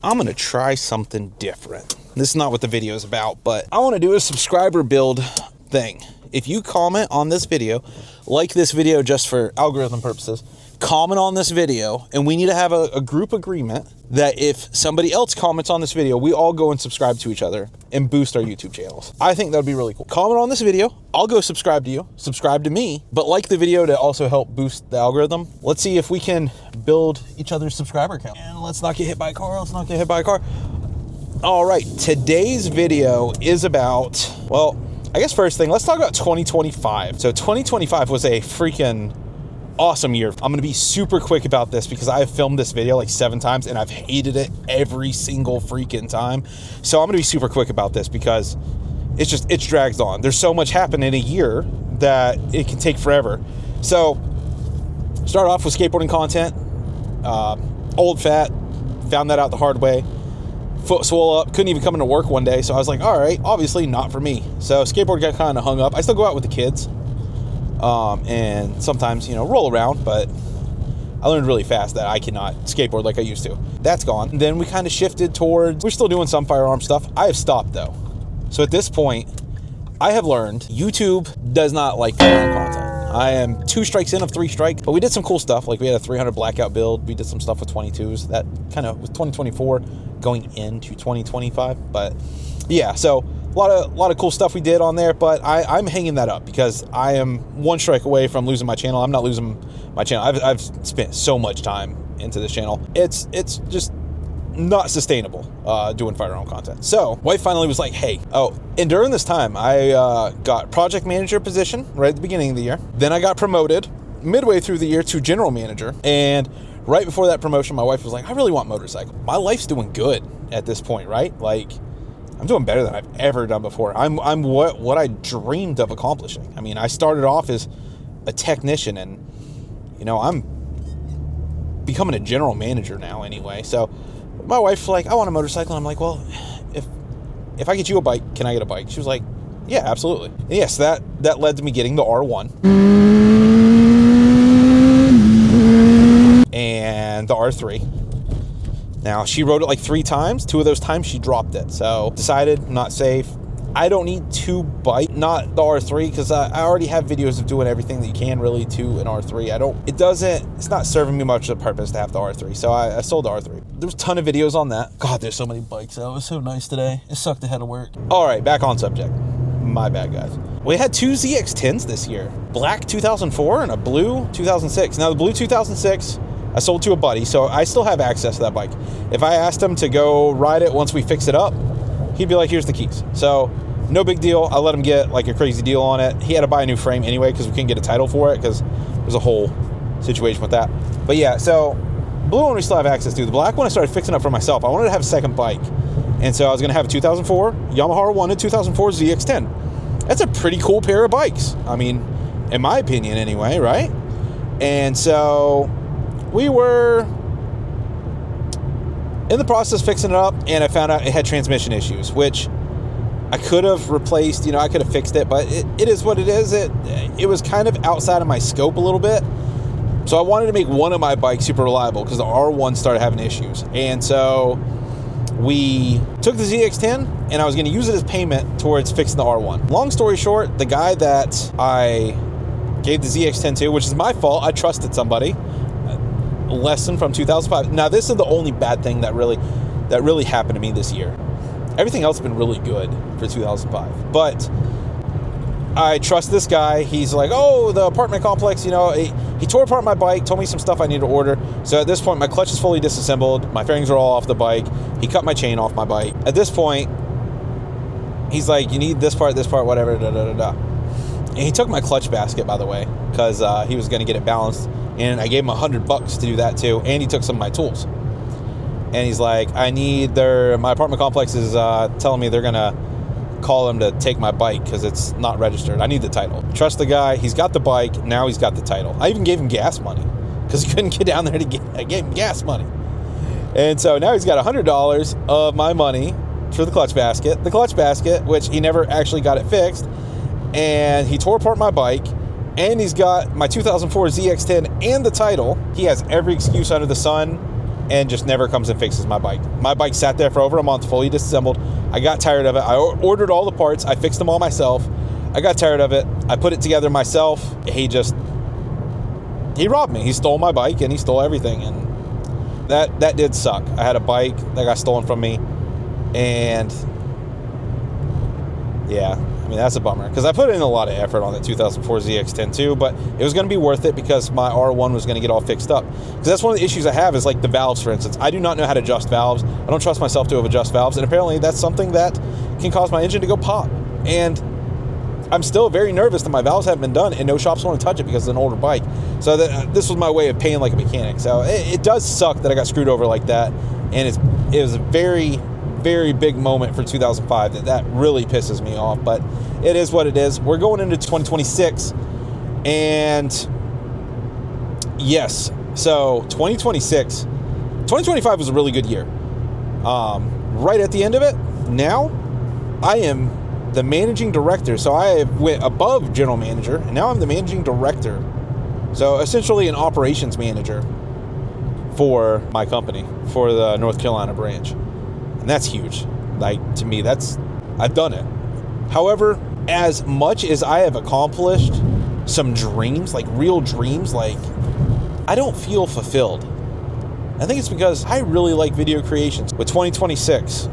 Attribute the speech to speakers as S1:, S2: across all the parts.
S1: I'm gonna try something different. This is not what the video is about, but I want to do a subscriber build thing. If you comment on this video, like this video just for algorithm purposes, comment on this video, and we need to have a group agreement that if somebody else comments on this video, we all go and subscribe to each other and boost our YouTube channels. I think that would be really cool. Comment on this video, I'll go subscribe to you, subscribe to me, but like the video to also help boost the algorithm. Let's see if we can build each other's subscriber count. And let's not get hit by a car, let's not get hit by a car. All right, today's video is about, well, I guess first thing, let's talk about 2025. So 2025 was a freaking awesome year. I'm gonna be super quick about this because I've filmed this video like 7 times and I've hated it every single freaking time. So I'm gonna be super quick about this because it drags on. There's so much happening in a year that it can take forever. So start off with skateboarding content. Old fat, found that out the hard way. Foot swole up, couldn't even come into work one day. So I was like, all right, obviously not for me. So skateboard got kind of hung up. I still go out with the kids. And sometimes, roll around, but I learned really fast that I cannot skateboard like I used to. That's gone. And then we kind of shifted towards, we're still doing some firearm stuff. I have stopped though. So at this point, I have learned YouTube does not like firearm content. I am 2 strikes in of 3 strikes, but we did some cool stuff. Like we had a 300 blackout build. We did some stuff with 22s. That kind of was 2024 going into 2025. But yeah, so a lot of cool stuff we did on there, but I'm hanging that up because I am 1 strike away from losing my channel. I'm not losing my channel. I've spent so much time into this channel. It's just not sustainable doing firearm content. So wife finally was like, hey, and during this time I got project manager position right at the beginning of the year. Then I got promoted midway through the year to general manager, and right before that promotion my wife was like, I really want motorcycle. My life's doing good at this point, right? Like I'm doing better than I've ever done before. I'm what I dreamed of accomplishing. I mean, I started off as a technician and I'm becoming a general manager now anyway. So my wife's like, I want a motorcycle. And I'm like, well, if I get you a bike, can I get a bike? She was like, yeah, absolutely. And yes, that led to me getting the R1 and the R3. Now, she rode it like 3 times. 2 of those times she dropped it. So decided not safe. I don't need 2 bikes, not the R3, because I already have videos of doing everything that you can really to an R3. It's not serving me much of a purpose to have the R3. So I sold the R3. There was a ton of videos on that. God, there's so many bikes out. It was so nice today. It sucked ahead of work. All right, back on subject. My bad, guys. We had 2 ZX10s this year. Black 2004 and a blue 2006. Now the blue 2006, I sold to a buddy, so I still have access to that bike. If I asked him to go ride it once we fix it up, he'd be like, here's the keys. So no big deal. I let him get like a crazy deal on it. He had to buy a new frame anyway because we couldn't get a title for it because there's a whole situation with that. But yeah, so blue one we still have access to. The black one I started fixing up for myself. I wanted to have a second bike. And so I was going to have a 2004 Yamaha R1 and 2004 ZX10. That's a pretty cool pair of bikes. I mean, in my opinion anyway, right? And so we were in the process of fixing it up, and I found out it had transmission issues, which I could have replaced, I could have fixed it, but it is what it is. It was kind of outside of my scope a little bit. So I wanted to make one of my bikes super reliable because the R1 started having issues. And so we took the ZX10 and I was going to use it as payment towards fixing the R1. Long story short, the guy that I gave the ZX10 to, which is my fault, I trusted somebody. Lesson from 2005. Now this is the only bad thing that really happened to me this year. Everything else has been really good for 2005. But I trust this guy. He's like, oh, the apartment complex, he tore apart my bike, told me some stuff I need to order. So at this point, my clutch is fully disassembled. My fairings are all off the bike. He cut my chain off my bike. At this point, he's like, you need this part, whatever, And he took my clutch basket, by the way, because he was going to get it balanced. And I gave him $100 to do that too. And he took some of my tools. And he's like, my apartment complex is telling me they're going to call him to take my bike because it's not registered. I need the title. Trust the guy. He's got the bike. Now he's got the title. I even gave him gas money because he couldn't get down there to get. I gave him gas money. And so now he's got $100 of my money for the clutch basket, which he never actually got it fixed. And he tore apart my bike. And he's got my 2004 ZX10 and the title. He has every excuse under the sun and just never comes and fixes my bike. My bike sat there for over a month, fully disassembled. I got tired of it. I ordered all the parts. I fixed them all myself. I got tired of it. I put it together myself. He robbed me. He stole my bike and he stole everything. And that did suck. I had a bike that got stolen from me. And yeah, I mean, that's a bummer because I put in a lot of effort on the 2004 ZX-10 too, but it was going to be worth it because my R1 was going to get all fixed up. Because that's one of the issues I have is like the valves, for instance. I do not know how to adjust valves. I don't trust myself to adjust valves, and apparently that's something that can cause my engine to go pop. And I'm still very nervous that my valves haven't been done, and no shops want to touch it because it's an older bike. So this was my way of paying like a mechanic. So it does suck that I got screwed over like that, and it was a very, very big moment for 2005 that really pisses me off, but it is what it is. We're going into 2026, and yes, so 2025 was a really good year. Right at the end of it, now I am the managing director. So I went above general manager, and now I'm the managing director. So essentially an operations manager for my company, for the North Carolina branch. And that's huge. Like, to me, I've done it. However, as much as I have accomplished some dreams, like real dreams, like, I don't feel fulfilled. I think it's because I really like video creations. With 2026,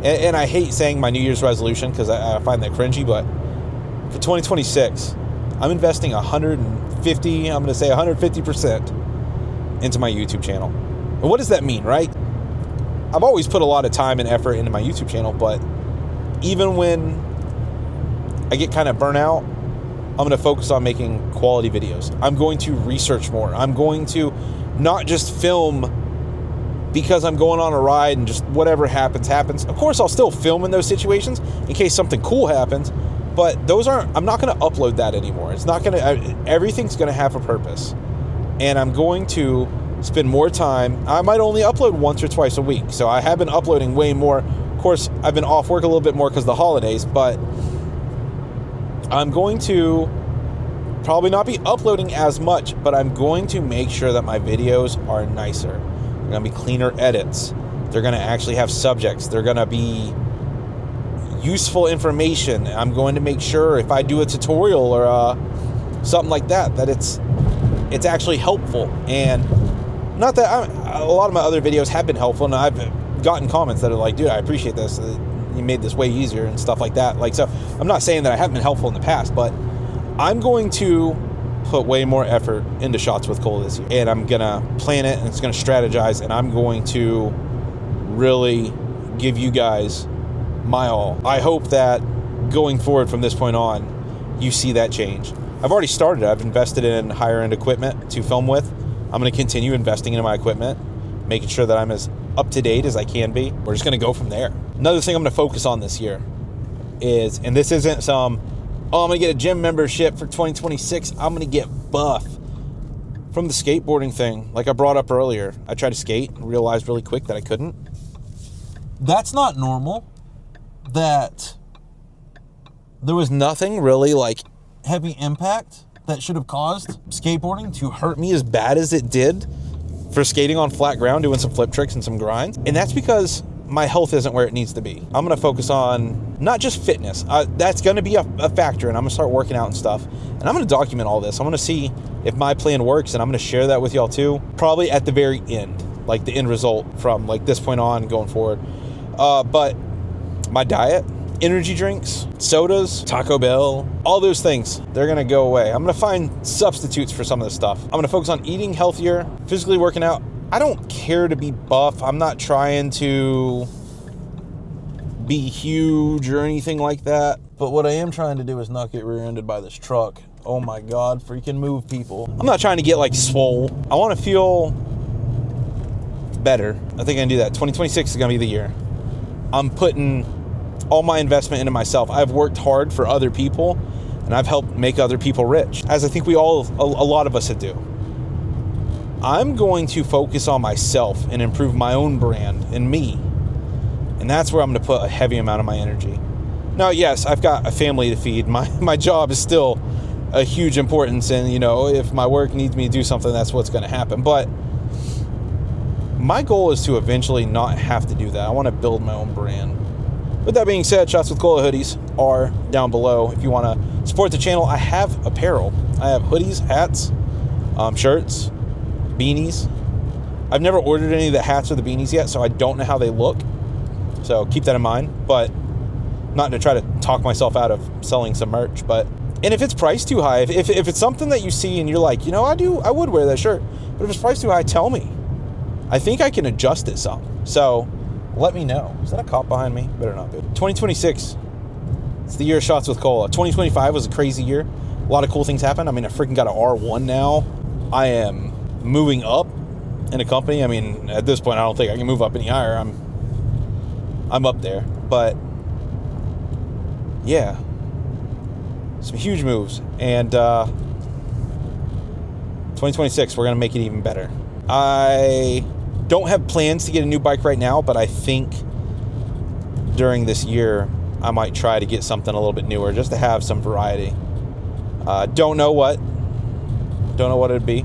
S1: and I hate saying my New Year's resolution because I find that cringy, but for 2026, I'm investing 150% into my YouTube channel. And what does that mean, right? I've always put a lot of time and effort into my YouTube channel, but even when I get kind of burnt out, I'm going to focus on making quality videos. I'm going to research more. I'm going to not just film because I'm going on a ride and just whatever happens. Of course, I'll still film in those situations in case something cool happens, but I'm not going to upload that anymore. Everything's going to have a purpose. And I'm going to spend more time. I might only upload once or twice a week. So I have been uploading way more. Of course, I've been off work a little bit more because of the holidays, but I'm going to probably not be uploading as much, but I'm going to make sure that my videos are nicer. They're going to be cleaner edits. They're going to actually have subjects. They're going to be useful information. I'm going to make sure if I do a tutorial or something like that, that it's actually helpful. And not that a lot of my other videos have been helpful, and I've gotten comments that are like, dude, I appreciate this. You made this way easier and stuff like that. Like, so I'm not saying that I haven't been helpful in the past, but I'm going to put way more effort into Shots with Cole this year. And I'm going to plan it, and it's going to strategize, and I'm going to really give you guys my all. I hope that going forward from this point on, you see that change. I've already started. I've invested in higher end equipment to film with. I'm going to continue investing into my equipment, making sure that I'm as up to date as I can be. We're just going to go from there. Another thing I'm going to focus on this year is, and this isn't I'm going to get a gym membership for 2026. I'm going to get buff. From the skateboarding thing, like I brought up earlier, I tried to skate and realized really quick that I couldn't. That's not normal. That there was nothing really like heavy impact that should have caused skateboarding to hurt me as bad as it did for skating on flat ground, doing some flip tricks and some grinds. And that's because my health isn't where it needs to be. I'm going to focus on not just fitness. That's going to be a factor, and I'm going to start working out and stuff. And I'm going to document all this. I'm going to see if my plan works, and I'm going to share that with y'all too, probably at the very end, like the end result from like this point on going forward. But my diet, energy drinks, sodas, Taco Bell, all those things, they're going to go away. I'm going to find substitutes for some of this stuff. I'm going to focus on eating healthier, physically working out. I don't care to be buff. I'm not trying to be huge or anything like that. But what I am trying to do is not get rear-ended by this truck. Oh my God, freaking move, people. I'm not trying to get like swole. I want to feel better. I think I can do that. 2026 is going to be the year. I'm putting all my investment into myself. I've worked hard for other people, and I've helped make other people rich, as I think a lot of us do. I'm going to focus on myself and improve my own brand and me. And that's where I'm going to put a heavy amount of my energy. Now, yes, I've got a family to feed. My job is still a huge importance, and if my work needs me to do something, that's what's going to happen. But my goal is to eventually not have to do that. I want to build my own brand. With that being said, Shots with Cola hoodies are down below. If you want to support the channel, I have apparel. I have hoodies, hats, shirts, beanies. I've never ordered any of the hats or the beanies yet, so I don't know how they look. So keep that in mind, but not to try to talk myself out of selling some merch, but, and if it's priced too high, if it's something that you see and you're like, you know, I would wear that shirt, but if it's priced too high, tell me. I think I can adjust it some. So let me know. Is that a cop behind me? Better not be. 2026. It's the year of Shots with Cola. 2025 was a crazy year. A lot of cool things happened. I mean, I freaking got an R1 now. I am moving up in a company. I mean, at this point, I don't think I can move up any higher. I'm up there. But yeah, some huge moves. And 2026, we're going to make it even better. I don't have plans to get a new bike right now, but I think during this year, I might try to get something a little bit newer just to have some variety. Don't know what it'd be.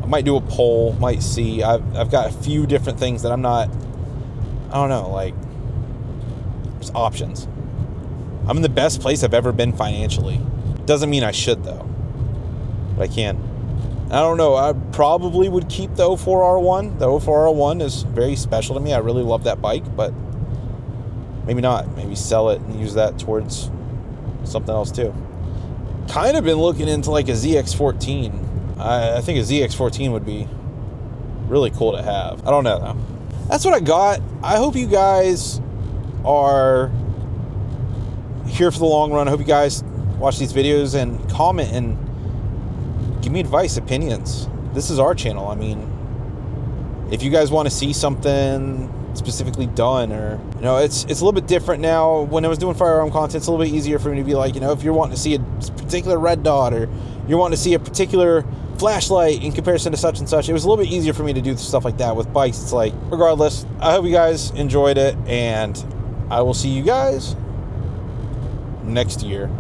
S1: I might do a poll, might see. I've got a few different things that I don't know, like, there's options. I'm in the best place I've ever been financially. Doesn't mean I should, though, but I can. I don't know. I probably would keep the 04R1. The 04R1 is very special to me. I really love that bike, but maybe not. Maybe sell it and use that towards something else too. Kind of been looking into like a ZX14. I think a ZX14 would be really cool to have. I don't know though. That's what I got. I hope you guys are here for the long run. I hope you guys watch these videos and comment and give me advice, opinions. This is our channel. I mean, if you guys want to see something specifically done, or, you know, it's a little bit different now. When I was doing firearm content, it's a little bit easier for me to be like, you know, if you're wanting to see a particular red dot, or you're wanting to see a particular flashlight in comparison to such and such, it was a little bit easier for me to do stuff like that. With bikes, it's like, regardless, I hope you guys enjoyed it, and I will see you guys next year.